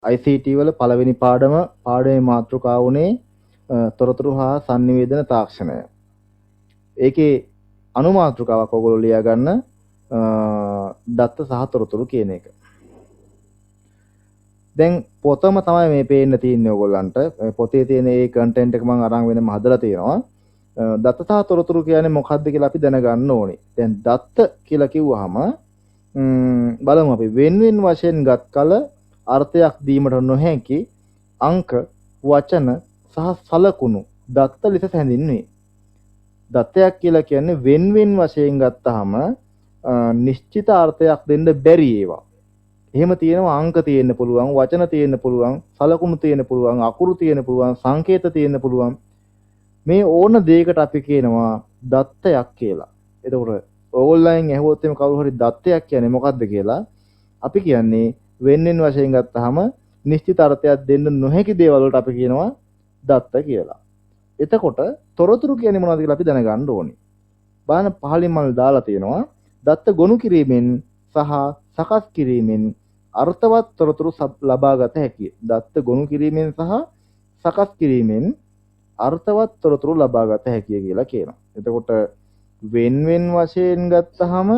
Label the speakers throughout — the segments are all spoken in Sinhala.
Speaker 1: ICT වල පළවෙනි පාඩමේ මාතෘකාව උනේ තොරතුරු හා sannivedana තාක්ෂණය. ඒකේ අනුමාතෘකාවක් ඔයගොල්ලෝ ලියා ගන්න දත්ත සහ තොරතුරු කියන එක. දැන් පොතම තමයි මේ පේන්න තියෙන්නේ ඔයගොල්ලන්ට. පොතේ තියෙන ඒ කන්ටෙන්ට් එක මම අරන් වෙනම හදලා තියෙනවා. දත්ත සහ තොරතුරු කියන්නේ මොකක්ද කියලා අපි දැනගන්න ඕනේ. දැන් දත්ත කියලා කිව්වහම බලමු අපි වෙන වශයෙන් ගත් කල අර්ථයක් දීමට නොහැකි අංක, වචන සහ සලකුණු දත්ත ලෙස හැඳින්වේ. දත්තයක් කියලා කියන්නේ වෙන වශයෙන් ගත්තාම නිශ්චිත අර්ථයක් දෙන්න බැරි ඒවා. එහෙම තියෙනවා අංක තියෙන්න පුළුවන්, වචන තියෙන්න පුළුවන්, සලකුණු තියෙන්න පුළුවන්, අකුරු තියෙන්න පුළුවන්, සංකේත තියෙන්න පුළුවන්. මේ ඕන දෙයකට අපි කියනවා දත්තයක් කියලා. එතකොට ඕන්ලයින් ඇහුවොත් එimhe කවුරු හරි දත්තයක් කියන්නේ මොකක්ද කියලා අපි කියන්නේ වෙන වශයෙන් ගත්තාම නිශ්චිත අර්ථයක් දෙන්න නොහැකි දේවල් වලට අපි කියනවා දත්ත කියලා. එතකොට තොරතුරු කියන්නේ මොනවද කියලා අපි දැනගන්න ඕනේ. බලන්න පහලින් මම දාලා තියෙනවා දත්ත ගොනු කිරීමෙන් සහ සකස් කිරීමෙන් අර්ථවත් තොරතුරු ලබා ගත හැකිය. දත්ත ගොනු කිරීමෙන් සහ සකස් කිරීමෙන් අර්ථවත් තොරතුරු ලබා ගත හැකිය කියලා කියනවා. එතකොට වෙන වශයෙන් ගත්තහම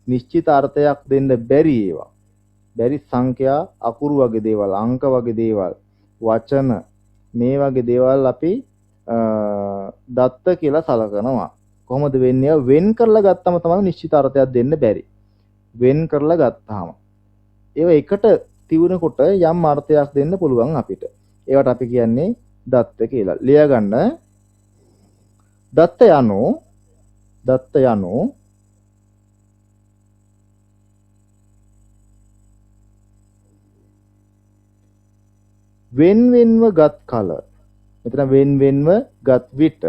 Speaker 1: නිශ්චිත අර්ථයක් දෙන්න බැරි ඒවා. බැරි සංඛ්‍යා, අකුරු වගේ දේවල්, අංක වගේ දේවල්, වචන මේ වගේ දේවල් අපි දත්ත කියලා සලකනවා. කොහොමද වෙන්නේ? වෙන් කරලා ගත්තම තමයි නිශ්චිත අර්ථයක් දෙන්න බැරි. වෙන් කරලා ගත්තාම ඒව එකට තියුණකොට යම් අර්ථයක් දෙන්න පුළුවන් අපිට. ඒවට අපි කියන්නේ දත්ත කියලා. ලියා ගන්න. දත්ත යනු වෙන්වෙන්ව ගත් කල. මෙතන වෙන්වෙන්ව ගත් විට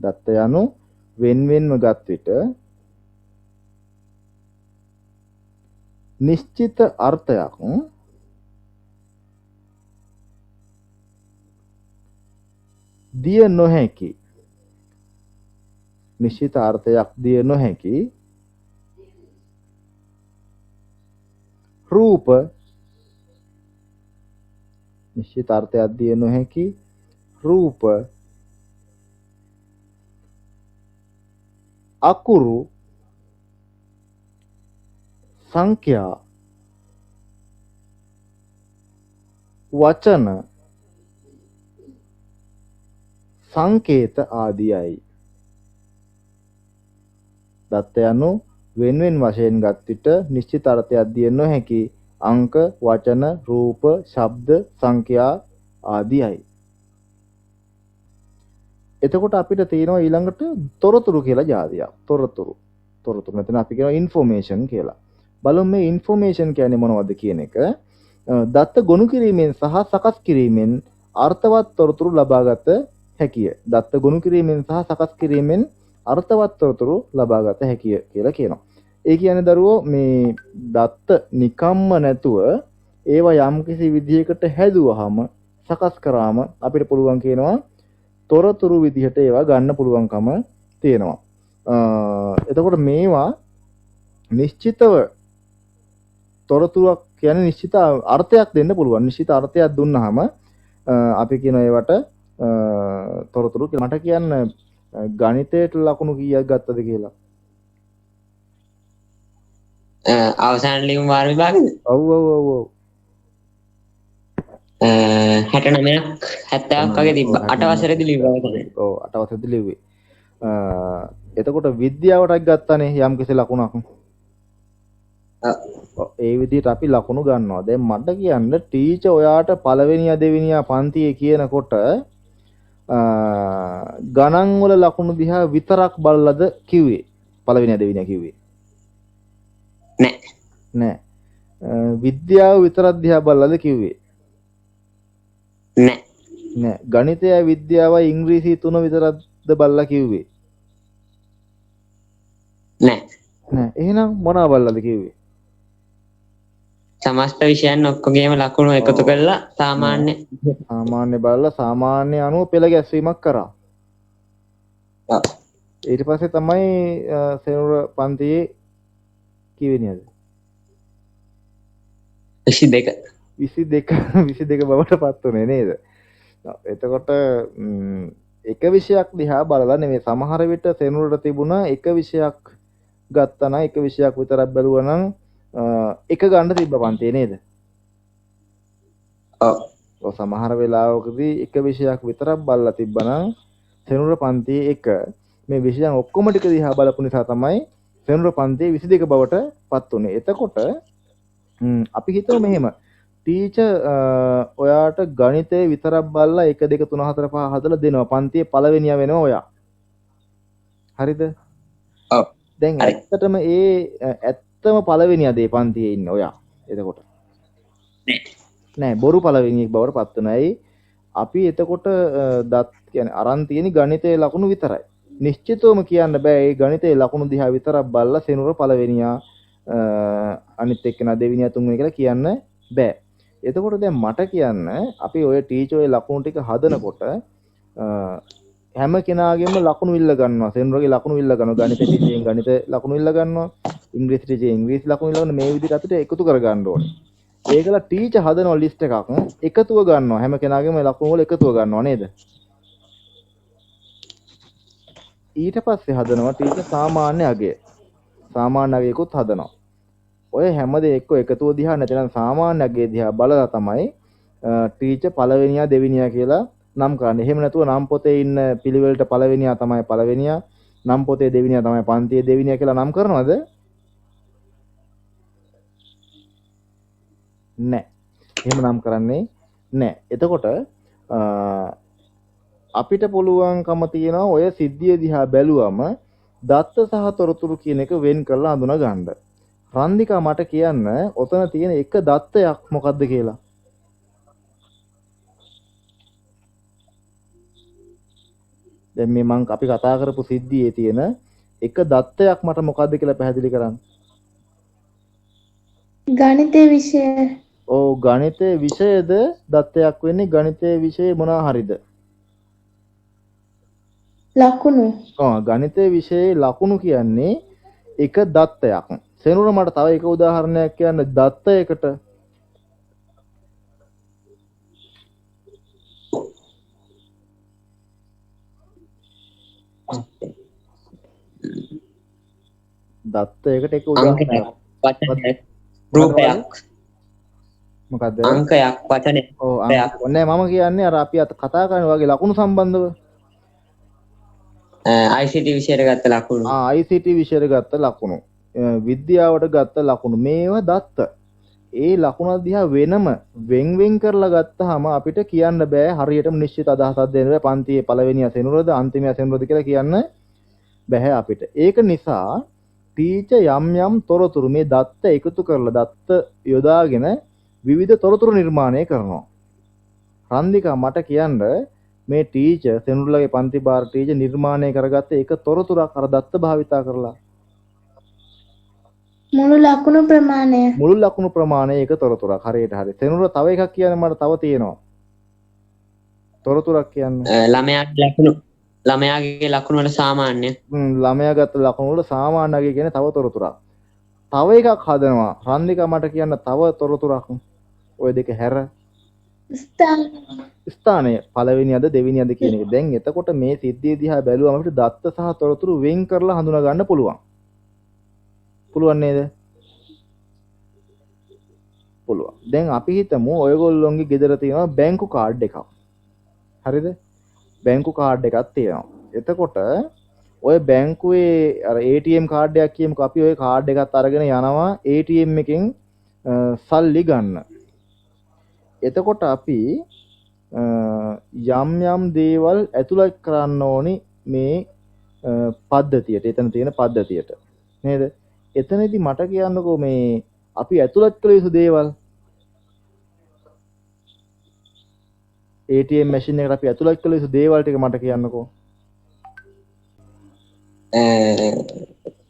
Speaker 1: දත්ත යනු වෙන්වෙන්ව ගත් විට නිශ්චිත අර්ථයක් දිය නොහැකි. නිශ්චිත අර්ථයක් දිය නොහැකි රූප, නිශ්චිත අර්ථයක් දිය නොහැකි රූප, අකුරු, සංඛ්‍යා, වචන, සංකේත ආදියයි. දත්ත යනු වෙන වශයෙන් ගත් විට නිශ්චිත අර්ථයක් දිය නොහැකි අංක, වචන, රූප, ශබ්ද, සංඛ්‍යා ආදියයි. එතකොට අපිට තියෙනවා ඊළඟට තොරතුරු කියලා જાතියක්. තොරතුරු මෙතන අපි කියනවා ইনফෝමේෂන් කියලා. බලමු මේ ইনফෝමේෂන් කියන්නේ මොනවද කියන එක. දත්ත ගොනු කිරීමෙන් සහ සකස් කිරීමෙන් අර්ථවත් තොරතුරු ලබාගත හැකිය. දත්ත ගොනු කිරීමෙන් සහ සකස් කිරීමෙන් අර්ථවත් තොරතුරු ලබාගත හැකිය කියලා කියනවා. ඒ කියන්නේ දරුවෝ මේ දත්ත නිකම්ම නැතුව ඒවා යම්කිසි විදිහකට හැදුවහම සකස් කරාම අපිට පුළුවන් කියනවා තොරතුරු විදිහට ඒවා ගන්න පුළුවන්කම තියෙනවා. එතකොට මේවා නිශ්චිතව තොරතුරක් කියන්නේ නිශ්චිත අර්ථයක් දෙන්න පුළුවන්. නිශ්චිත අර්ථයක් දුන්නාම අපි කියන ඒවට තොරතුරු කියලා. මට කියන්න ගණිතයට ලකුණු කීයක් ගත්තද කියලා.
Speaker 2: අවසාන ලියුම් වාර විභාගෙද?
Speaker 1: ඔව්
Speaker 2: 69ක් 70ක් වගේ තිබ්බා. 8 වසරේදී ලිව්වා තමයි.
Speaker 1: ඔව් 8 වසරේදී ලිව්වේ. එතකොට විද්‍යාවටත් ගත්තානේ යම් කිසි ලකුණක්. ඒ විදිහට අපි ලකුණු ගන්නවා. දැන් මට කියන්න ටීචර් ඔයාට පළවෙනියා දෙවෙනියා පන්තියේ කියනකොට ගණන් වල ලකුණු දිහා විතරක් බලලාද කිව්වේ? පළවෙනියා දෙවෙනියා කිව්වේ? නෑ. විද්‍යාව විතරක් දිහා බලලාද කිව්වේ? නෑ. ගණිතය, විද්‍යාවයි, ඉංග්‍රීසි තුන විතරක්ද බලලා කිව්වේ? නෑ. එහෙනම් මොනවා බලලාද කිව්වේ?
Speaker 2: සමස්ත විෂයන් ඔක්කොගේම ලකුණු එකතු කරලා
Speaker 1: සාමාන්‍ය බලලා සාමාන්‍ය අනුව පෙළ ගැස්වීමක් කරා. ඊට පස්සේ තමයි සෙනුර පන්තියේ කිව්වේ නේද?
Speaker 2: 22
Speaker 1: 22 බවට පත් වුණේ නේද? එතකොට එක විෂයක් දිහා බලලා නෙමෙයි සමහර විට සෙනුරට තිබුණ එක විෂයක් ගත්තා නම් එක විෂයක් විතරක් බැලුවා නම් එක ගන්න තිබ්බ පන්තියේ නේද? ඔව් සමහර වෙලාවකදී එක විෂයක් විතරක් බලලා තිබ්බනම් සෙනුර පන්තියේ එක මේ විෂයන් ඔක්කොම ටික දිහා බලපු නිසා තමයි සෙනුර පන්තියේ 22 බවට පත් උනේ. එතකොට අපි හිතමු මෙහෙම ටීචර් ඔයාට ගණිතේ විතරක් බලලා 1 2 3 4 5 හදලා දෙනවා. පන්තියේ පළවෙනියා වෙනවා ඔයා. හරිද?
Speaker 2: ඔව්.
Speaker 1: දැන් ඇත්තටම ඇත්තම පළවෙනියා දේ පන්තියේ ඉන්න ඔයා. එතකොට නෑ බොරු පළවෙනියෙක් බවට පත් වෙනයි. අපි එතකොට දත් කියන්නේ අරන් තියෙන ගණිතයේ ලකුණු විතරයි. නිශ්චිතවම කියන්න බෑ මේ ගණිතයේ ලකුණු දිහා විතරක් බලලා සෙනුර පළවෙනියා අනිත් එක්කෙනා දෙවෙනියා තුන්වෙනි කියලා කියන්න බෑ. එතකොට දැන් මට කියන්න අපි ඔය ටීචර් ඔය ලකුණු ටික හදනකොට හැම කෙනාගේම ලකුණු ඉල්ල ගන්නවා. සෙනුරගේ ලකුණු ඉල්ල ගන්නවා. ගණිත ටීචර්ගෙන් ගණිත ලකුණු ඉල්ල ගන්නවා. ඉංග්‍රීසි ටීචර්ගෙන් ඉංග්‍රීසි ලකුණු ඉල්ල ගන්න මේ විදිහට අපිට එකතු කර ගන්න ඕනේ. ඒකලා ටීචර් හදනවා ලිස්ට් එකක් එකතුව ගන්නවා. හැම කෙනාගේම ලකුණු වල එකතුව ගන්නවා නේද? ඊට පස්සේ හදනවා ටීචර් සාමාන්‍ය අගය. සාමාන්‍ය අගයකුත් හදනවා. ඔය හැම දෙයක්ම එකතුව දිහා නැත්නම් සාමාන්‍ය අගය දිහා බලලා තමයි ටීචර් පළවෙනියා දෙවෙනියා කියලා නම් කරන්නේ. එහෙම නැතුව නම් පොතේ ඉන්න පිළිවෙලට පළවෙනියා තමයි පළවෙනියා, නම් පොතේ දෙවෙනියා තමයි පන්තියේ දෙවෙනියා කියලා නම් කරනවද? නැහැ. එහෙම නම් කරන්නේ නැහැ. එතකොට අපිට පුළුවන්කම තියෙනවා ඔය සිද්ධිය දිහා බැලුවම දත්ත සහ තොරතුරු කියන එක වෙන් කරලා හඳුනා ගන්න. රන්දිකා මට කියන්න ඔතන තියෙන එක දත්තයක් මොකද්ද කියලා. දැන් මේ මං අපි කතා කරපු සිද්ධියේ තියෙන එක දත්තයක් මට මොකද්ද කියලා පැහැදිලි කරන්න.
Speaker 3: ගණිතයේ විෂය.
Speaker 1: ඔව් ගණිතයේ විෂයද දත්තයක් වෙන්නේ ගණිතයේ විෂය මොනවා හරිද?
Speaker 3: ලකුණු.
Speaker 1: ගණිතයේ විෂයේ ලකුණු කියන්නේ එක දත්තයක්. සෙනුර මට තව එක උදාහරණයක් කියන්න දත්තයකට. දත්තයකට එක උදාහරණයක්.
Speaker 2: වචනයක් රූපයක්.
Speaker 1: මොකද්ද?
Speaker 2: අංකයක් වචනයක්.
Speaker 1: ඔව් අංක. ඔන්නේ මම කියන්නේ අර අපි අත කතා කරන වගේ ලකුණු සම්බන්ධව.
Speaker 2: ICT විෂයට ගත්ත ලකුණු.
Speaker 1: ICT විෂයට ගත්ත ලකුණු. විද්‍යාවට ගත්ත ලකුණු. මේවා දත්ත. ඒ ලකුණ දිහා වෙනම වෙන් කරලා ගත්තාම අපිට කියන්න බෑ හරියටම නිශ්චිත අදහසක් දෙන්න බෑ පන්තියේ පළවෙනියා සෙනුරද අන්තිමයා සෙනුරද කියලා කියන්න බෑ අපිට. ඒක නිසා ටීචර් යම් තොරතුරු මේ දත්ත එකතු කරලා දත්ත යොදාගෙන විවිධ තොරතුරු නිර්මාණය කරනවා. රන්දිකා මට කියන්න මේ ටීචර් සෙනුරලගේ පන්ති භාර ටීචර් නිර්මාණය කරගත්ත එක තොරතුරක් අර දත්ත භාවිතා කරලා
Speaker 3: මුළු ලකුණු ප්‍රමාණය එක තොරතුරක් හරියට හරි. සෙනුර තව එකක් කියන්නේ මට තව තියෙනවා. තොරතුරක් කියන්නේ
Speaker 2: ළමයාගේ ලකුණු වල සාමාන්‍ය.
Speaker 1: ළමයා ගත්ත ලකුණු වල සාමාන්‍යගේ කියන්නේ තව තොරතුරක්. තව එකක් හදනවා. රන්දිකා මට කියන්න තව තොරතුරක්. ওই දෙක හැර ස්ථානය පළවෙනියද දෙවෙනියද කියන එක. දැන් එතකොට මේ සිද්ධිය දිහා බැලුවම අපිට දත්ත සහ තොරතුරු වෙන් කරලා හඳුනා ගන්න පුළුවන්. පුළුවන් නේද? පුළුවන්. දැන් අපි හිතමු ඔයගොල්ලෝගේ ගෙදර තියෙනවා බැංකු කාඩ් එකක්. හරිද? බැංකු කාඩ් එකක් තියෙනවා. එතකොට ඔය බැංකුවේ අර ATM කාඩ් එකක් කියමුකෝ අපි ඔය කාඩ් එකත් අරගෙන යනවා ATM එකෙන් සල්ලි ගන්න. එතකොට අපි යම් දේවල් ඇතුළත් කරන්න ඕනි මේ පද්ධතියට. එතන තියෙන පද්ධතියට. නේද? එතනදී මට කියන්නකෝ මේ අපි ඇතුළත් කළ යුතු දේවල් ATM මැෂින් එකට අපි ඇතුළත් කළ යුතු දේවල් ටික මට කියන්නකෝ.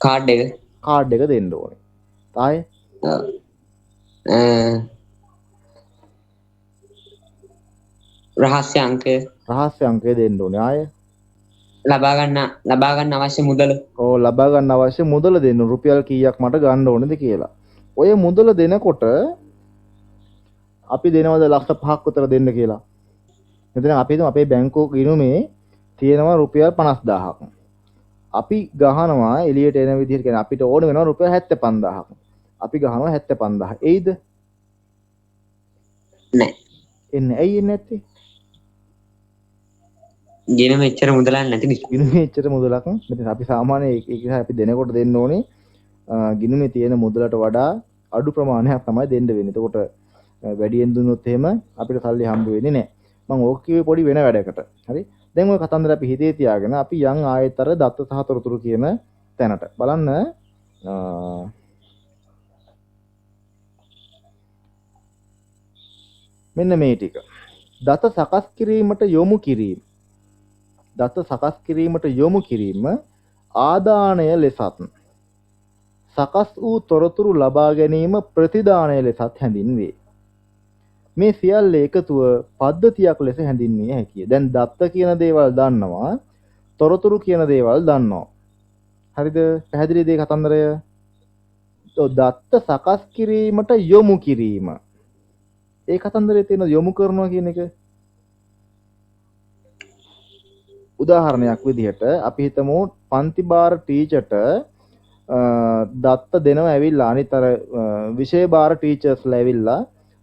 Speaker 2: කාඩ් එක
Speaker 1: දෙන්න ඕනේ. තායේ
Speaker 2: රහස්‍ය
Speaker 1: අංකය දෙන්න ඕනේ. ආයේ
Speaker 2: ලබා ගන්න අවශ්‍ය මුදල.
Speaker 1: ඔව් ලබා ගන්න අවශ්‍ය මුදල දෙන්න. රුපියල් කීයක් මට ගන්න ඕනේද කියලා. ඔය මුදල දෙනකොට අපි දෙනවද ලක්ෂ 5ක් විතර දෙන්න කියලා. මෙතන අපි හිතමු අපේ බැංකුව ගිණුමේ තියෙනවා රුපියල් 50000ක්. අපි ගහනවා එළියට එන විදිහට කියන්නේ අපිට ඕන වෙනවා රුපියල් 75000ක්. අපි ගහනවා 75000. එයිද?
Speaker 2: නෑ.
Speaker 1: එන්නේ ඇයි එන්නේ නැත්තේ?
Speaker 2: ගෙන මෙච්චර මුදලක් නැති නිසා.
Speaker 1: ගිණුමේ එච්චර මුදලක් මෙතන අපි සාමාන්‍ය ඒක නිසා අපි දෙනකොට දෙන්න ඕනේ ගිණුමේ තියෙන මුදලට වඩා අඩු ප්‍රමාණයක් තමයි දෙන්න වෙන්නේ. එතකොට වැඩියෙන් දුන්නොත් එහෙම අපිට සල්ලි හම්බ වෙන්නේ නැහැ. මම ඕක කිව්වේ පොඩි වෙන වැඩකට. හරි? දැන් ওই කතන්දර අපි හිතේ තියාගෙන අපි යන් ආයතර දත්ත සහ තොරතුරු කියන තැනට බලන්න මෙන්න මේ ටික. දත සකස් කිරීමට යොමු කිරීම. දත සකස් කිරීමට යොමු කිරීම ආදානය ලෙසත් සකස් වූ තොරතුරු ලබා ගැනීම ප්‍රතිදානය ලෙසත් හැඳින්වේ. මේ සියල්ල එකතුව පද්ධතියක් ලෙස හැඳින්විය හැකිය. දැන් දත්ත කියන දේවල් දන්නවා, තොරතුරු කියන දේවල් දන්නවා. හරිද? පැහැදිලිද මේ කතන්දරය? දත්ත සකස් කිරීමට යොමු කිරීම. ඒ කතන්දරයේ තියෙන යොමු කරනවා කියන එක උදාහරණයක් විදිහට අපි හිතමු පන්ති බාර ටීචර්ට දත්ත දෙනවා ඇවිල්ලා අනිත් අර විෂය බාර ටීචර්ස්ලා ඇවිල්ලා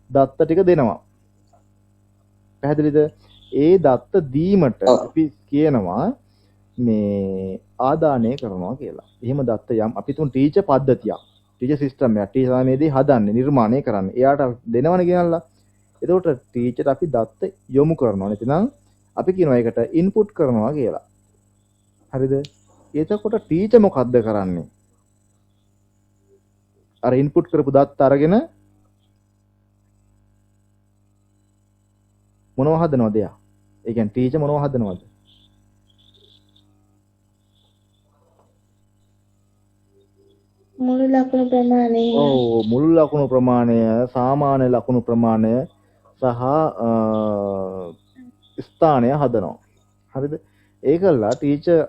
Speaker 1: දත්ත ටික දෙනවා. පැහැදිලිද? ඒ දත්ත දීමට අපි කියනවා මේ ආදානය කරනවා කියලා. එහෙම දත්ත යම් අපි තුන් ටීචර් පද්ධතියක්, ටීචර් සිස්ටම් එකක්, ටීචර් සමයේදී හදන්නේ, නිර්මාණය කරන්නේ. එයාට දෙනවනේ කියනලා. එතකොට ටීචර් අපි දත්ත යොමු කරනවා. නැතිනම් අපි කියනවා ඒකට ඉන්පුට් කරනවා කියලා. හරිද? එතකොට ටීචර් මොකද්ද කරන්නේ? අර ඉන්පුට් කරපු දත්ත අරගෙන මොනව හදනවද එයා? ඒ කියන්නේ ටීචර් මොනව හදනවද?
Speaker 3: මුළු ලකුණු ප්‍රමාණය.
Speaker 1: ඔව් මුළු ලකුණු ප්‍රමාණය, සාමාන්‍ය ලකුණු ප්‍රමාණය සහ ස්ථානය හදනවා. හරිද? ඒකල්ලා ටීචර්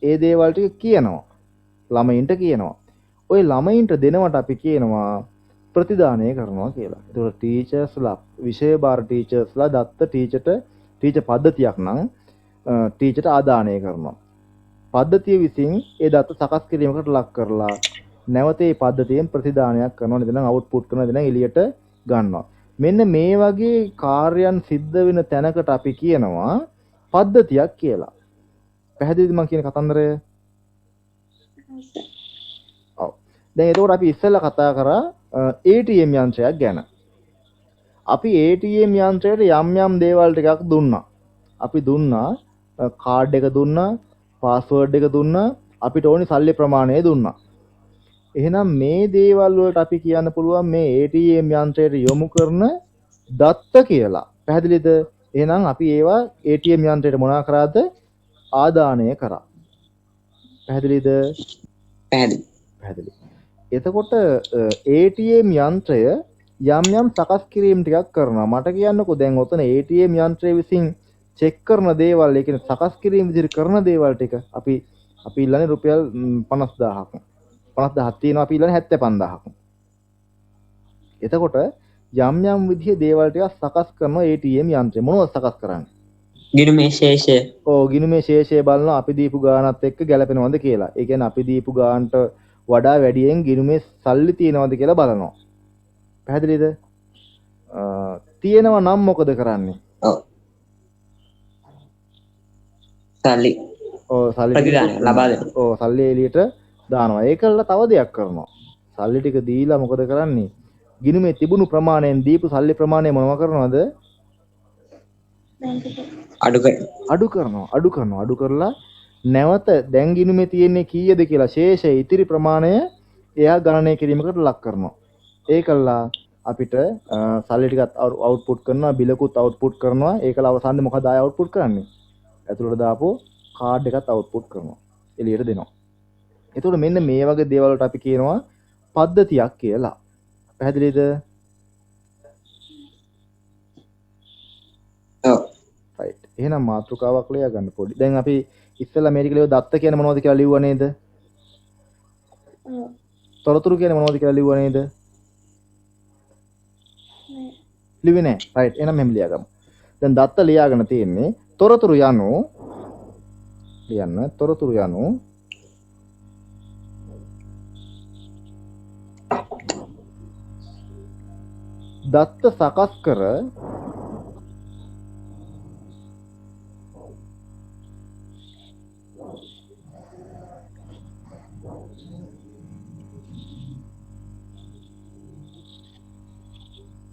Speaker 1: ඒ දේවල් ටික කියනවා. ළමයින්ට කියනවා. ওই ළමයින්ට දෙනවට අපි කියනවා ප්‍රතිදානය කරනවා කියලා. ඒතකොට ටීචර්ස්ලා විෂය බාර ටීචර්ස්ලා දත්ත ටීචර් පද්ධතියක් නම් ටීචර්ට ආදානය කරනවා. පද්ධතිය විසින් ඒ දත්ත සකස් කිරීමකට ලක් කරලා නැවත ඒ පද්ධතියෙන් ප්‍රතිදානයක් කරනවා. නැත්නම් අවුට්පුට් කරනවා. නැත්නම් එළියට ගන්නවා. මෙන්න මේ වගේ කාර්යයන් සිද්ධ වෙන තැනකට අපි කියනවා පද්ධතියක් කියලා. පැහැදිලිද මම කියන කතන්දරය? ඔව්. දැන් එතකොට අපි ඉස්සෙල්ලා කතා කරා ATM යන්ත්‍රයක් ගැන. අපි ATM යන්ත්‍රයට යම් යම් දේවල් ටිකක් දුන්නා. අපි දුන්නා කාඩ් එක දුන්නා, පාස්වර්ඩ් එක දුන්නා, අපිට ඕනි සල්ලි ප්‍රමාණය දුන්නා. එහෙනම් මේ දේවල් වලට අපි කියන්න පුළුවන් මේ ATM යන්ත්‍රයට යොමු කරන දත්ත කියලා. පැහැදිලිද? එහෙනම් අපි ඒවා ATM යන්ත්‍රයට මොනවා කරාද? ආදානය කරා. පැහැදිලිද? පැහැදිලි. එතකොට ATM යන්ත්‍රය යම් යම් සකස් කිරීම් ටිකක් කරනවා. මට කියන්නකෝ දැන් ඔතන ATM යන්ත්‍රය විසින් චෙක් කරන දේවල්, ඒ කියන්නේ සකස් කිරීම විදිහට කරන දේවල් ටික අපි ඉල්ලන්නේ රුපියල් 50000ක්. 50000ක් තියෙනවා, අපි ඉල්ලන්නේ 75000ක්. එතකොට යම් යම් විදිහේ දේවල් ටික සකස් කරන ATM යන්ත්‍රය මොනවද සකස් කරන්නේ?
Speaker 2: ගිණුමේ ශේෂය.
Speaker 1: ඔව් ගිණුමේ ශේෂය බලනවා අපි දීපු ගානත් එක්ක ගැලපෙනවද කියලා. ඒ කියන්නේ අපි දීපු ගානට වඩා වැඩියෙන් ගිණුමේ සල්ලි තියෙනවද කියලා බලනවා. පැහැදිලිද? තියෙනවා නම් මොකද කරන්නේ?
Speaker 2: ඔව්. සල්ලි.
Speaker 1: ඔව් සල්ලි
Speaker 2: ප්‍රතිදානය ලබා දෙනවා.
Speaker 1: ඔව් සල්ලි එළියට දානවා. ඒකල්ලා තව දෙයක් කරනවා. සල්ලි ටික දීලා මොකද කරන්නේ? ගිණුමේ තිබුණු ප්‍රමාණයෙන් දීපු සල්ලි ප්‍රමාණය මොනව කරනවද? අඩු කරලා නැවත දැන් ගිණුමේ තියෙන්නේ කීයද කියලා ශේෂ ඉතිරි ප්‍රමාණය එයා ගණනය කිරීමකට ලක් කරනවා. ඒකල්ලා අපිට සල්ලි ටිකත් අවුට්පුට් කරනවා, බිලකුත් අවුට්පුට් කරනවා. ඒකල අවසානයේ මොකද ආය අවුට්පුට් කරන්නේ? ඇතුළට දාපු කාඩ් එකත් අවුට්පුට් කරනවා. එළියට දෙනවා. එතකොට මෙන්න මේ වගේ දේවල් වලට අපි කියනවා පද්ධතියක් කියලා. පැහැදිලිද?
Speaker 2: ඔව්.
Speaker 1: right. එහෙනම් මාතෘකාවක් ලියා ගන්න පොඩි. දැන් අපි ඉස්සෙල්ලා මේක ලියුව දත්ත කියන්නේ මොනවද කියලා ලියුවා නේද? තොරතුරු කියන්නේ මොනවද කියලා ලියුවා නේද? ලිව්වේ නැහැ. රයිට්. එහෙනම් මෙහෙම ලියාගමු. දැන් දත්ත ලියාගෙන තියෙන්නේ තොරතුරු යනු ලියන්න තොරතුරු යනු දත්ත සකස් කර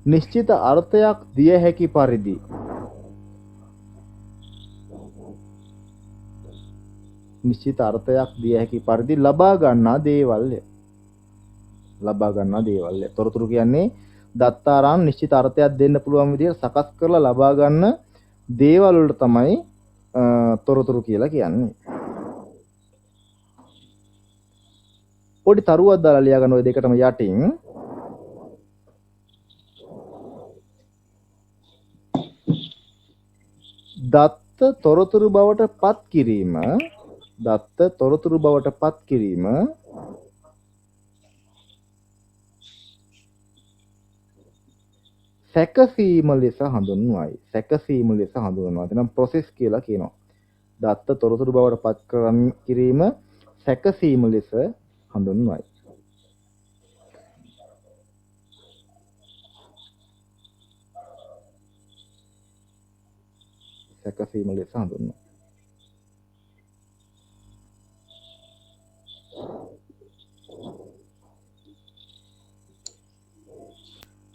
Speaker 1: නිශ්චිත අර්ථයක් දිය හැකි පරිදි නිශ්චිත අර්ථයක් දිය හැකි පරිදි ලබා ගන්නා දේවල්ය. ලබා ගන්නා දේවල්ය. තොරතුරු කියන්නේ දත්තාරාන් නිශ්චිත අර්ථයක් දෙන්න පුළුවන් විදිහට සකස් කරලා ලබා ගන්න දේවල් වලට තමයි තොරතුරු කියලා කියන්නේ. පොඩි තරුවක් දාලා ලියා ගන්න ඔය දෙකටම යටින් දත්ත තොරතුරු බවට පත් කිරීම දත්ත තොරතුරු බවට පත් කිරීම සැකසීම ලෙස හඳුන්වයි. සැකසීම ලෙස හඳුන්වනවා. එතනම් process කියලා කියනවා. දත්ත තොරතුරු බවට පත් කිරීම සැකසීම ලෙස හඳුන්වයි. සැකසීම ලෙස හඳුන්වනවා.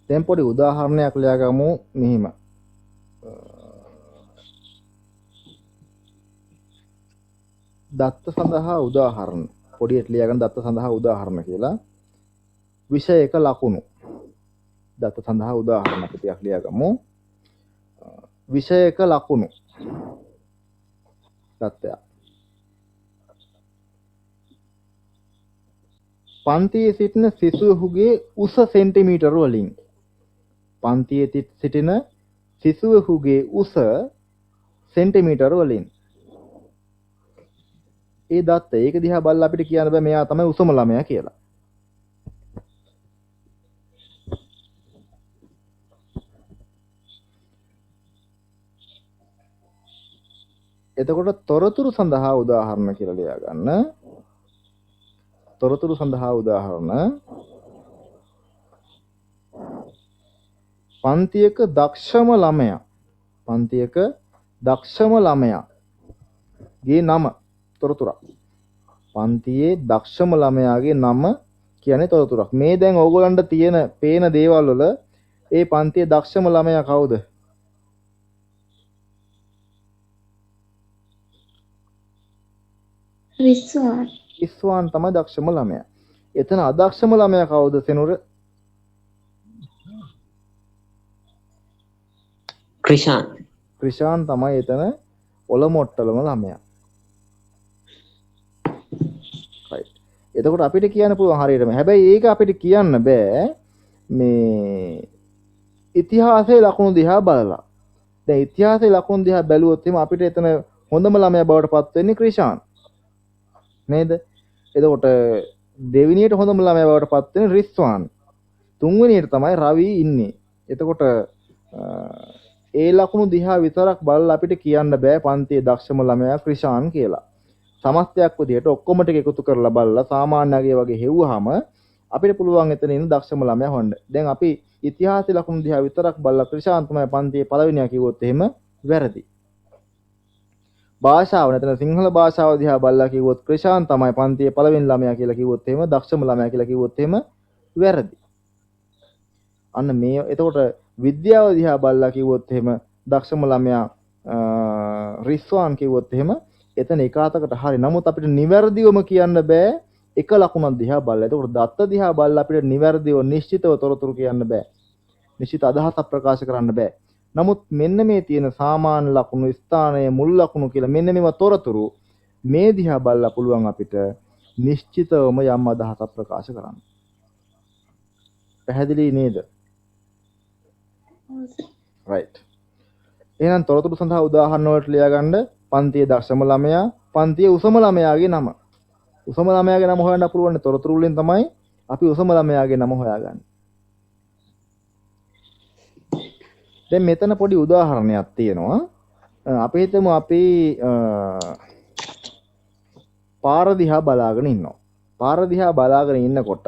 Speaker 1: දැන් පොඩි උදාහරණයක් ලියාගමු මෙහිම. දත්ත සඳහා උදාහරණ. පොඩියට ලියාගන්න දත්ත සඳහා උදාහරණ කියලා. විෂයක ලකුණු. දත්ත සඳහා උදාහරණ අපි ටිකක් ලියාගමු. විෂයක ලකුණු. දත්තය. පන්තියේ සිටින සිසුවෙකුගේ උස සෙන්ටිමීටර වලින් පන්තියේ සිටින සිසුවෙකුගේ උස සෙන්ටිමීටර වලින් ඒ දත්ත ඒක දිහා බලලා අපිට කියන්න බෑ මෙයා තමයි උසම ළමයා කියලා. එතකොට තොරතුරු සඳහා උදාහරණ කියලා ලියා ගන්න. තොරතුරු සඳහා උදාහරණ පන්තියක දක්ෂම ළමයාගේ නම තොරතුරක්. පන්තියේ දක්ෂම ළමයාගේ නම කියන්නේ තොරතුරක්. මේ දැන් ඕගොල්ලන්ට තියෙන පේන දේවල් වල ඒ පන්තියේ දක්ෂම ළමයා කවුද? ඉස්වාන් තමයි දක්ෂම ළමයා. එතන අදක්ෂම ළමයා කවුද සෙනුර? ක්‍රිෂාන් තමයි එතන ඔලොමොට්ටලම ළමයා. right. එතකොට අපිට කියන්න පුළුවන් හරියටම. හැබැයි ඒක අපිට කියන්න බෑ මේ ඉතිහාසයේ ලකුණු දිහා බලලා. දැන් ඉතිහාසයේ ලකුණු දිහා බැලුවොත් එහෙම අපිට එතන හොඳම ළමයා බවට පත් වෙන්නේ ක්‍රිෂාන්. නේද? එතකොට දෙවෙනියට හොඳම ළමයා බවට පත් වෙන රිස්වාන්. තුන්වෙනියට තමයි රවි ඉන්නේ. එතකොට ඒ ලකුණු දිහා විතරක් බලලා අපිට කියන්න බෑ පන්තියේ දක්ෂම ළමයා ක්‍රිෂාන් කියලා. සමස්තයක් විදිහට ඔක්කොම ටික එකතු කරලා බලලා සාමාන්‍යගේ වගේ හෙව්වහම අපිට පුළුවන් එතන ඉන්න දක්ෂම ළමයා හොයන්න. දැන් අපි ඉතිහාසයේ ලකුණු දිහා විතරක් බලලා ක්‍රිෂාන් තමයි පන්තියේ පළවෙනියා කිව්වොත් එහෙම වැරදි. භාෂාව නැත්නම් සිංහල භාෂාව දිහා බලලා කිව්වොත් ක්‍රිෂාන් තමයි පන්තියේ පළවෙනි ළමයා කියලා කිව්වොත් එහෙම දක්ෂම ළමයා කියලා කිව්වොත් එහෙම වැරදි. අන්න මේ එතකොට විද්‍යාව දිහා බලලා කිව්වොත් එහෙම දක්ෂම ළමයා රිස්වාන් කිව්වොත් එහෙම එතන එකාතකට හරි. නමුත් අපිට නිවැරදිවම කියන්න බෑ එක ලකුණක් දිහා බලලා. එතකොට දත්ත දිහා බලලා අපිට නිවැරදිව නිශ්චිතව තොරතුරු කියන්න බෑ. නිශ්චිත අදහසක් ප්‍රකාශ කරන්න බෑ. නමුත් මෙන්න මේ තියෙන සාමාන්‍ය ලකුණු ස්ථානයේ මුල් ලකුණු කියලා මෙන්න මේවා තොරතුරු මේ දිහා බලලා පුළුවන් අපිට නිශ්චිතවම යම් අදහසක් ප්‍රකාශ කරන්න. පැහැදිලි නේද? right. එහෙනම් තොරතුරු සඳහා උදාහරණ වලට ලියා ගන්න පන්තියේ දක්ෂම ළමයා, පන්තියේ උසම ළමයාගේ නම. උසම ළමයාගේ නම හොයන්න පුළුවන් තොරතුරු වලින් තමයි අපි උසම ළමයාගේ නම හොයාගන්නේ. දැන් මෙතන පොඩි උදාහරණයක් තියෙනවා. අපි හිතමු අපි පාර දිහා බලාගෙන ඉන්නවා. පාර දිහා බලාගෙන ඉන්නකොට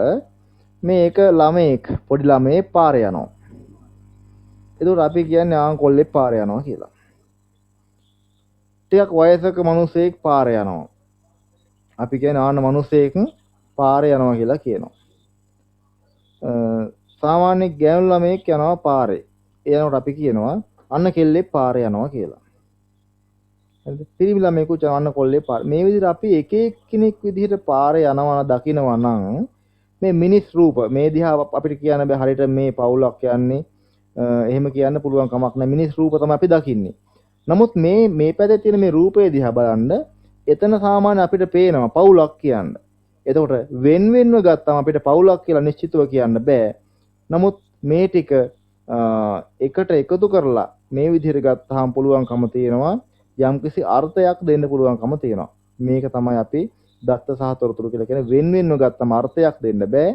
Speaker 1: මේ එක ළමෙක් පොඩි ළමයෙක් පාරේ යනවා. ඒකට අපි කියන්නේ ආන්කොල්ලේ පාරේ යනවා කියලා. ටිකක් වයසක මිනිසෙක් පාරේ යනවා. අපි කියන්නේ ආන මිනිසෙක් පාරේ යනවා කියලා කියනවා. සාමාන්‍ය ගෑනු ළමයෙක් යනවා පාරේ. එනකොට අපි කියනවා අන්න කෙල්ලේ පාරේ යනවා කියලා. හරිද? පිරිමි ළමයෙකුට අන්න කොල්ලේ පාරේ. මේ විදිහට අපි එක එක්කෙනෙක් විදිහට පාරේ යනවා දකිනවා නම් මේ මිනිස් රූප මේ දිහා අපිට කියන්න බෑ හරියට මේ පවුලක් යන්නේ එහෙම කියන්න පුළුවන් කමක් නැහැ. මිනිස් රූප තමයි අපි දකින්නේ. නමුත් මේ පැත්තේ තියෙන මේ රූපේ දිහා බලන්න එතන සාමාන්‍ය අපිට පේනවා පවුලක් කියන්න. එතකොට වෙන වෙනව ගත්තම අපිට පවුලක් කියලා නිශ්චිතව කියන්න බෑ. නමුත් මේ ටික එකට එකතු කරලා මේ විදිහට ගත්තාම පුළුවන්කම තියෙනවා යම්කිසි අර්ථයක් දෙන්න පුළුවන්කම තියෙනවා. මේක තමයි අපි දත්ත සහ තොරතුරු කියලා කියන්නේ වෙන වෙනව ගත්තම අර්ථයක් දෙන්න බෑ.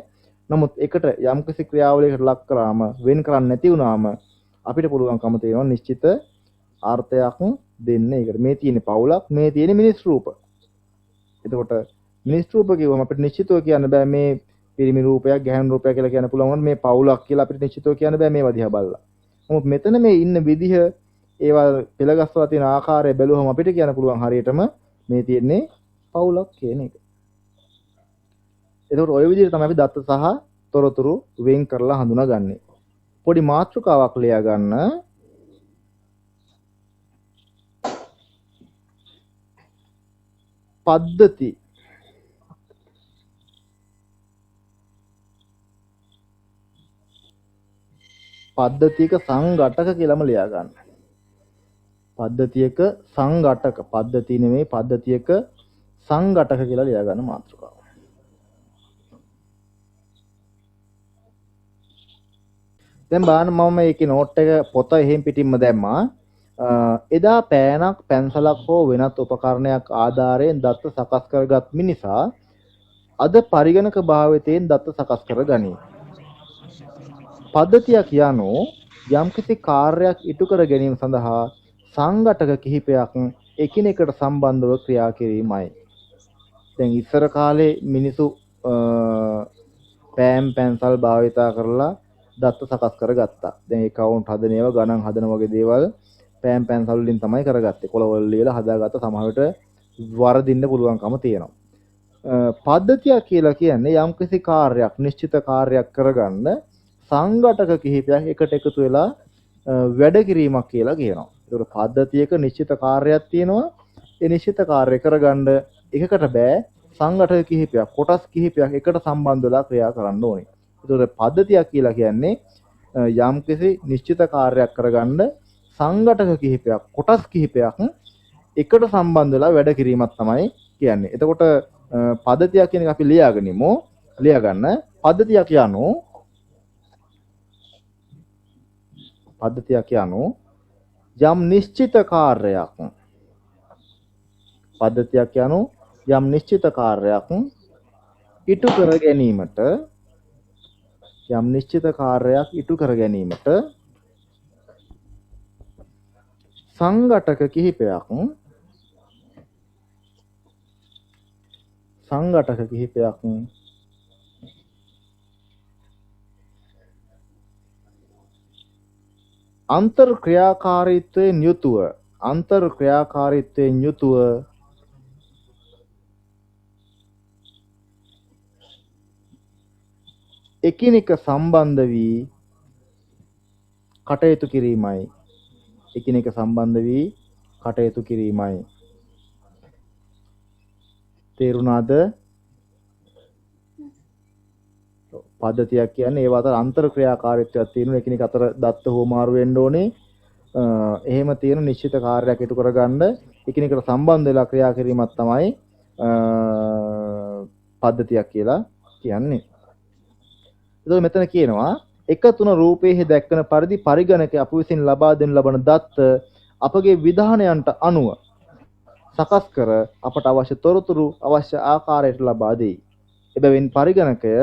Speaker 1: නමුත් එකට යම්කිසි ක්‍රියාවලියකට ලක් කරාම වෙන් කරන්නේ නැති වුනාම අපිට පුළුවන්කම තියෙනවා නිශ්චිත අර්ථයක් දෙන්න. ඒකට මේ තියෙන පවුලක් මේ තියෙන මිනිස් රූප. එතකොට මිනිස් රූප කියවම අපිට නිශ්චිතව කියන්න බෑ මේ පිරිමි රූපයක් ගැහැණු රූපයක් කියලා කියන්න පුළුවන් මේ පවුලක් කියලා අපිට නිශ්චිතව කියන්න බෑ මේවා දිහා බලලා. නමුත් මෙතන මේ ඉන්න විදිහ ඒවා පෙළගස්සලා තියෙන ආකාරය බැලුවම අපිට කියන්න පුළුවන් හරියටම මේ තියෙන්නේ පවුලක් කියන එක. එතකොට ওই විදිහට තමයි අපි දත්ත සහ තොරතුරු වෙන් කරලා හඳුනාගන්නේ. පොඩි මාතෘකාවක් ලියා ගන්න. පද්ධති පද්ධතියක සංඝටක කියලාම ලියා ගන්න. පද්ධතියක සංඝටක පද්ධතිය නෙමෙයි පද්ධතියක සංඝටක කියලා ලියා ගන්න මාතෘකාව. දැන් බලන්න මම මේකේ නෝට් එක පොත එහෙම් පිටින්ම දැම්මා. එදා පෑනක් පැන්සලක් හෝ වෙනත් උපකරණයක් ආධාරයෙන් දත්ත සකස් කරගත් මිනිසා අද පරිගණක භාවිතයෙන් දත්ත සකස් කරගනී. පද්ධතියක් යනු යම්කිසි කාර්යයක් ඉටු කර ගැනීම සඳහා සංඝටක කිහිපයක් එකිනෙකට සම්බන්ධව ක්‍රියා කිරීමයි. දැන් ඉස්සර කාලේ මිනිසු පෑන් පැන්සල් භාවිතා කරලා දත්ත සකස් කරගත්තා. දැන් ඒ කවුන්ට් හදන ඒවා ගණන් හදන වගේ දේවල් පෑන් පැන්සල් වලින් තමයි කරගත්තේ. කොළවල ලියලා හදාගත්ත සමහර විට වරදින්න පුළුවන්කම තියෙනවා. පද්ධතියක් කියලා කියන්නේ යම්කිසි කාර්යයක් නිශ්චිත කාර්යයක් කරගන්න සංඝටක කිහිපයක් එකට එකතු වෙලා වැඩ කිරීමක් කියලා කියනවා. ඒකට පද්ධතියක නිශ්චිත කාර්යයක් තියෙනවා. ඒ නිශ්චිත කාර්ය කරගන්න එකකට බෑ සංඝටක කිහිපයක් කොටස් කිහිපයක් එකට සම්බන්ධ වෙලා ක්‍රියා කරන්න ඕනේ. ඒකට පද්ධතියක් කියලා කියන්නේ යම්කිසි නිශ්චිත කාර්යයක් කරගන්න සංඝටක කිහිපයක් කොටස් කිහිපයක් එකට සම්බන්ධ වෙලා වැඩ කිරීමක් තමයි කියන්නේ. එතකොට පද්ධතියක් කියන එක අපි ලියාගනිමු. ලියාගන්න පද්ධතියක් යනු පද්ධතියක් යනු යම් නිශ්චිත කාර්යයක් පද්ධතියක් යනු යම් නිශ්චිත කාර්යයක් ඉටු කර ගැනීමට යම් නිශ්චිත කාර්යයක් ඉටු කර ගැනීමට සංඝටක කිහිපයක් අන්තර් ක්‍රියාකාරීත්වයෙන් යුතුව එකිනෙක සම්බන්ධ වී කටයුතු කිරීමයි. තේරුණාද? පද්ධතියක් කියන්නේ ඒව අතර අන්තර් ක්‍රියාකාරීත්වයක් තියෙන එකිනෙක අතර දත්ත හෝමාරු වෙන්න ඕනේ. එහෙම තියෙන නිශ්චිත කාර්යයක් ඉටු කරගන්න එකිනෙකට සම්බන්ධ වෙලා ක්‍රියා කිරීමක් තමයි පද්ධතියක් කියලා කියන්නේ. එතකොට මෙතන කියනවා 1-3 රූපයේ දැක්කන පරිදි පරිගණක අප විසින් ලබා දෙනු ලබන දත්ත අපගේ විධානයන්ට අනුව සකස් කර අපට අවශ්‍ය තොරතුරු අවශ්‍ය ආකාරයට ලබා දෙයි. එබැවින් පරිගණකය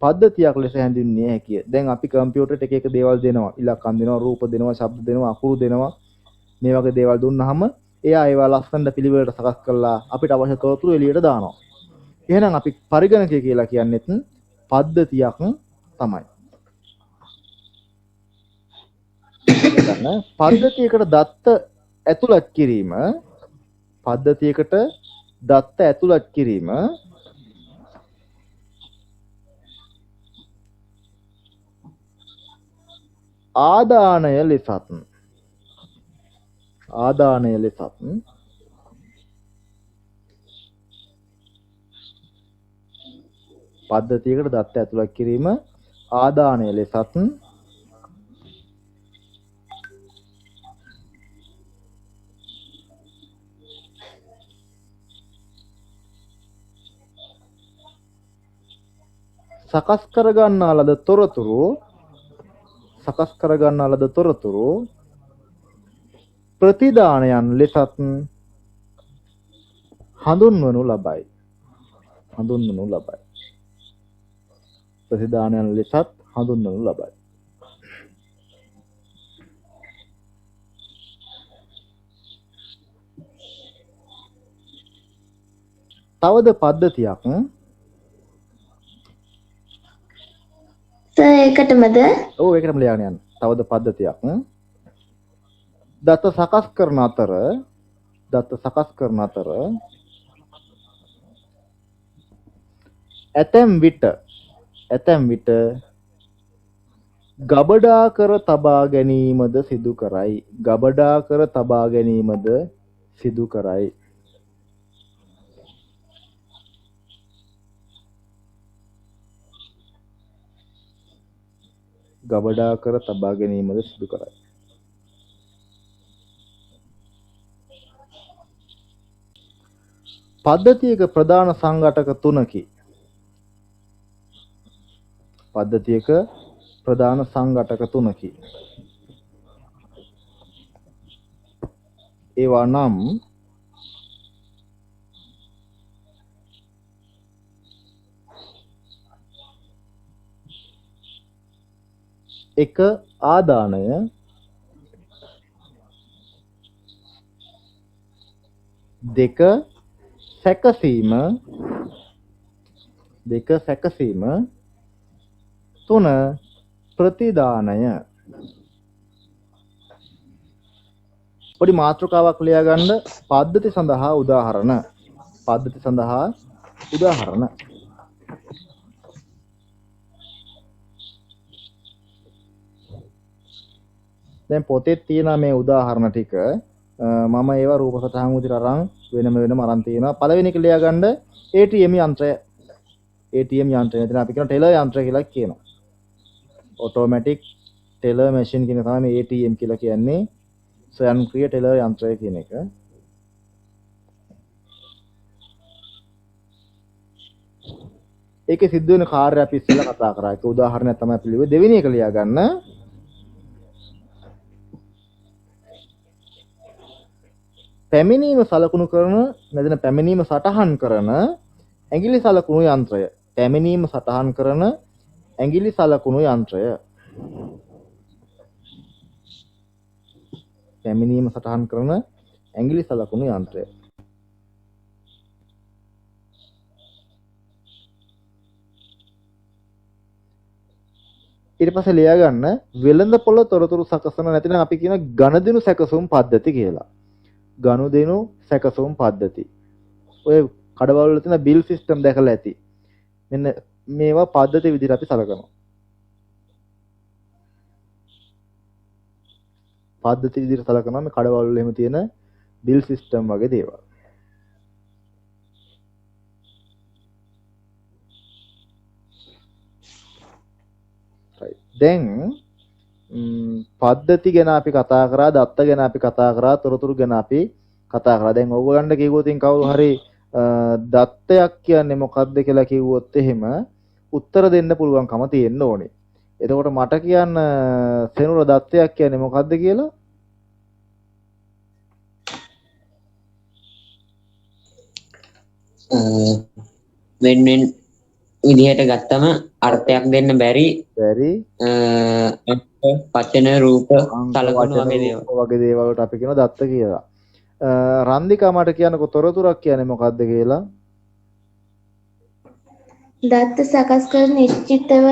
Speaker 1: පද්ධතියක් ලෙස හැඳින්විය හැකිය. දැන් අපි කම්පියුටරේට එක එක දේවල් දෙනවා. ඉලක්කම් දෙනවා, රූප දෙනවා, ශබ්ද දෙනවා, අකුරු දෙනවා. මේ වගේ දේවල් දුන්නාම එයා ඒවා ලස්සනට පිළිවෙලට සකස් කරලා අපිට අවශ්‍ය තොරතුරු එළියට දානවා. එහෙනම් අපි පරිගණකය කියලා කියන්නේත් පද්ධතියක් තමයි. පද්ධතියකට දත්ත ඇතුළත් කිරීම ආදානය ලෙසත් පද්ධතියකට දත්ත ඇතුළත් කිරීම ආදානය ලෙසත් සකස් කරගන්නා ලද තොරතුරු ප්‍රතිදානයන් ලෙසත් හඳුන්වනු ලබයි. තවද පද්ධතියක්
Speaker 3: ඒකටමද?
Speaker 1: ඔව් ඒකටම ලියන්න යන්න. තවද පද්ධතියක් දත්ත සකස් කරන අතර ඇතැම් විට ගබඩා කර තබා ගැනීමද සිදු කරයි. පද්ධතියක ප්‍රධාන සංඝටක තුනකි. ඒවා නම් එක ආදානය, දෙක සැකසීම, තුන ප්‍රතිදානය. පොඩි මාතෘකාවක් ලියා ගන්න පද්ධති සඳහා උදාහරණ. දැන් පොතේ තියෙන මේ උදාහරණ ටික මම ඒවා රූප සටහන් විදිහට අරන් වෙනම අරන් තියෙනවා. පළවෙනි එක ලියා ගන්න ATM යන්ත්‍රය. එතන අපි කියන ටෙලර් යන්ත්‍රය කියලා කියනවා. ඔටෝමැටික් ටෙලර් මැෂින් කියන තමයි මේ ATM කියලා කියන්නේ. ස්වයංක්‍රීය ටෙලර් යන්ත්‍රය කියන එක. ඒකේ සිද්ධ වෙන කාර්යය අපි ඉස්සෙල්ලා කතා කරා. ඒක උදාහරණයක් තමයි පිළිවෙල. දෙවෙනි එක ලියා ගන්න. පැමිණීම සලකුණු කරන නැදන පැමිණීම සටහන් කරන ඇඟිලි සලකුණු යන්ත්‍රය. පැමිණීම සටහන් කරන ඇඟිලි සලකුණු යන්ත්‍රය. ඊට පස්සේ ලියා ගන්න වෙළඳ පොළ තොරතුරු සකසන නැතිනම් අපි කියන ගනුදෙනු සැකසුම් පද්ධති කියලා. ගනුදෙනු සැකසුම් පද්ධති. ඔය කඩවල වල තියෙන බිල් සිස්ටම් දැකලා ඇති. මෙන්න මේවා පද්ධති විදිහට අපි සලකනවා. මේ කඩවල වල එහෙම තියෙන බිල් සිස්ටම් වගේ දේවල්. දැන් පද්ධති ගැන අපි කතා කරා, දත්ත ගැන අපි කතා කරා, තොරතුරු ගැන අපි කතා කරා. දැන් ඕගොල්ලන්ට කිව්වොත් කවුරු හරි දත්තයක් කියන්නේ මොකක්ද කියලා කිව්වොත් එහෙම උත්තර දෙන්න පුළුවන්කම තියෙන්න ඕනේ. එතකොට මට කියන්න සෙනුර දත්තයක් කියන්නේ මොකක්ද කියලා?
Speaker 2: when විදිහට ගත්තම අර්ථයක් දෙන්න බැරි
Speaker 1: බැරි
Speaker 2: වචන රූප
Speaker 1: අංක
Speaker 2: සලකුණු
Speaker 1: වචන
Speaker 2: වගේ දේවල්.
Speaker 1: රූප වගේ දේවල් වලට අපි කියනවා දත්ත කියලා. රන්දිකා මට කියන්නකො තොරතුරක් කියන්නේ මොකද්ද කියලා?
Speaker 3: දත්ත සකස් කර නිශ්චිතව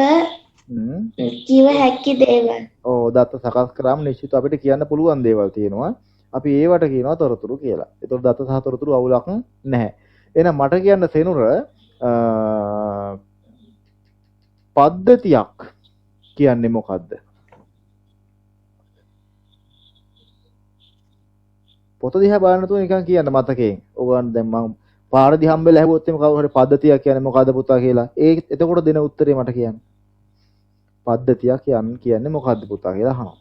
Speaker 3: කිව හැකි දේවල්.
Speaker 1: ඔව් දත්ත සකස් කරාම නිශ්චිත අපිට කියන්න පුළුවන් දේවල් තියෙනවා. අපි ඒවට කියනවා තොරතුරු කියලා. ඒතකොට දත්ත සහ තොරතුරු අවුලක් නැහැ. එහෙනම් මට කියන්න සෙනුර පද්ධතියක් කියන්නේ මොකද්ද? පොත දිහා බලන්න තුන නිකන් කියන්න මතකයෙන්. ඔයගොල්ලන් දැන් මම පාරදී හම්බෙලා ඇහුවොත් එimhe කවුරු හරි පද්ධතියක් කියන්නේ මොකද්ද පුතා කියලා. එතකොට දෙන උත්තරේ මට කියන්න. පද්ධතියක් කියන්නේ මොකද්ද පුතා කියලා අහනවා.